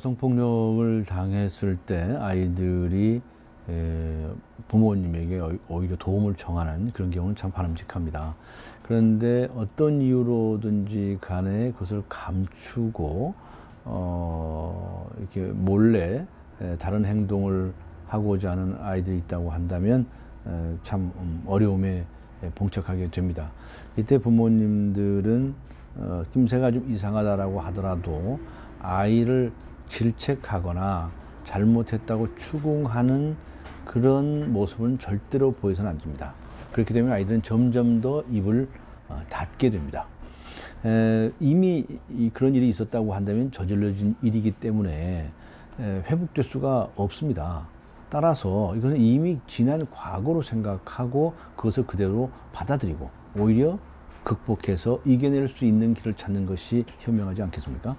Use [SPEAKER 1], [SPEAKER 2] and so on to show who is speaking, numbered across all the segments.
[SPEAKER 1] 성폭력을 당했을 때 아이들이 부모님에게 오히려 도움을 청하는 그런 경우는 참 바람직합니다. 그런데 어떤 이유로든지 간에 그것을 감추고 이렇게 몰래 다른 행동을 하고자 하는 아이들이 있다고 한다면 참 어려움에 봉착하게 됩니다. 이때 부모님들은 낌새가 좀 이상하다라고 하더라도 아이를 질책하거나 잘못했다고 추궁하는 그런 모습은 절대로 보여서는 안 됩니다. 그렇게 되면 아이들은 점점 더 입을 닫게 됩니다. 이미 그런 일이 있었다고 한다면 저질러진 일이기 때문에 회복될 수가 없습니다. 따라서 이것은 이미 지난 과거로 생각하고 그것을 그대로 받아들이고 오히려 극복해서 이겨낼 수 있는 길을 찾는 것이 현명하지 않겠습니까?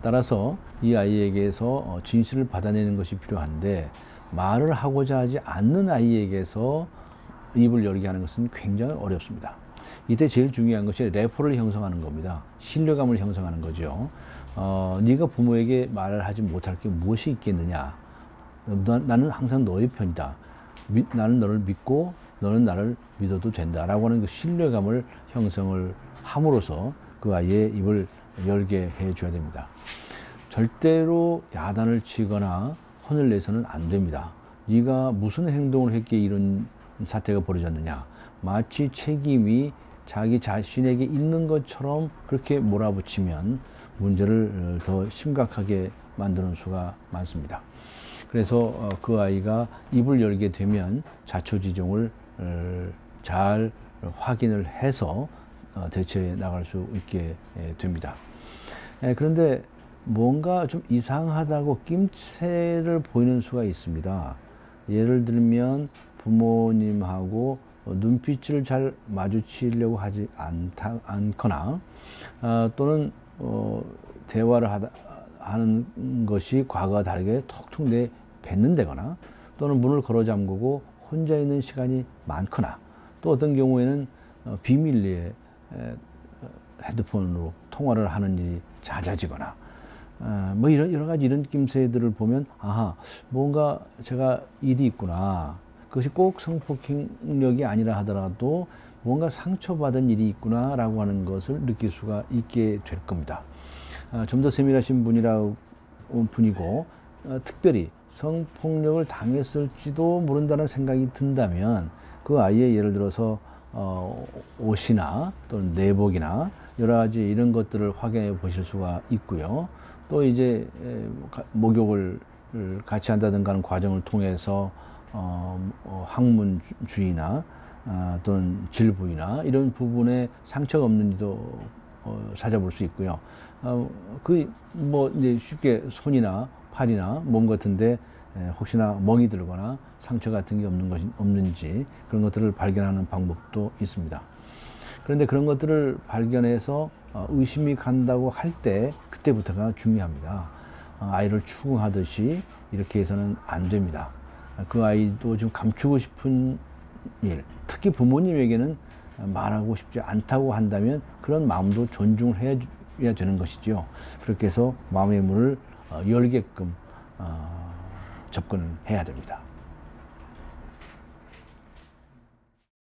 [SPEAKER 1] 따라서 이 아이에게서 진실을 받아내는 것이 필요한데 말을 하고자 하지 않는 아이에게서 입을 열게 하는 것은 굉장히 어렵습니다. 이때 제일 중요한 것이 래퍼를 형성하는 겁니다. 신뢰감을 형성하는 거죠. 네가 부모에게 말을 하지 못할 게 무엇이 있겠느냐. 나는 항상 너의 편이다. 나는 너를 믿고 너는 나를 믿어도 된다라고 하는 그 신뢰감을 형성을 함으로써 그 아이의 입을 열게 해줘야 됩니다. 절대로 야단을 치거나 혼을 내서는 안 됩니다. 네가 무슨 행동을 했기에 이런 사태가 벌어졌느냐. 마치 책임이 자기 자신에게 있는 것처럼 그렇게 몰아붙이면 문제를 더 심각하게 만드는 수가 많습니다. 그래서 그 아이가 입을 열게 되면 자초지종을 잘 확인을 해서 대처해 나갈 수 있게 됩니다. 그런데 뭔가 좀 이상하다고 낌새를 보이는 수가 있습니다. 예를 들면 부모님하고 눈빛을 잘 마주치려고 하지 않거나 또는 대화를 하는 것이 과거와 다르게 톡톡 내뱉는다거나 또는 문을 걸어 잠그고 혼자 있는 시간이 많거나 또 어떤 경우에는 비밀리에 핸드폰으로 통화를 하는 일이 잦아지거나 뭐 이런 여러 가지 이런 낌새들을 보면 아하 뭔가 제가 일이 있구나. 그것이 꼭 성폭력이 아니라 하더라도 뭔가 상처받은 일이 있구나라고 하는 것을 느낄 수가 있게 될 겁니다. 좀 더 세밀하신 분이고 특별히 성폭력을 당했을지도 모른다는 생각이 든다면 그 아이의 예를 들어서 옷이나 또는 내복이나 여러 가지 이런 것들을 확인해 보실 수가 있고요. 또 이제 목욕을 같이 한다든가 하는 과정을 통해서 항문 주위나 또는 질 부위나 이런 부분에 상처가 없는지도 찾아볼 수 있고요. 뭐 이제 쉽게 손이나 팔이나 몸 같은데 혹시나 멍이 들거나 상처 같은 게 없는지 그런 것들을 발견하는 방법도 있습니다. 그런데 그런 것들을 발견해서 의심이 간다고 할 때 그때부터가 중요합니다. 아이를 추궁하듯이 이렇게 해서는 안 됩니다. 그 아이도 좀 감추고 싶은 일, 특히 부모님에게는 말하고 싶지 않다고 한다면 그런 마음도 존중을 해야 되는 것이죠. 그렇게 해서 마음의 문을 열게끔 접근해야 됩니다.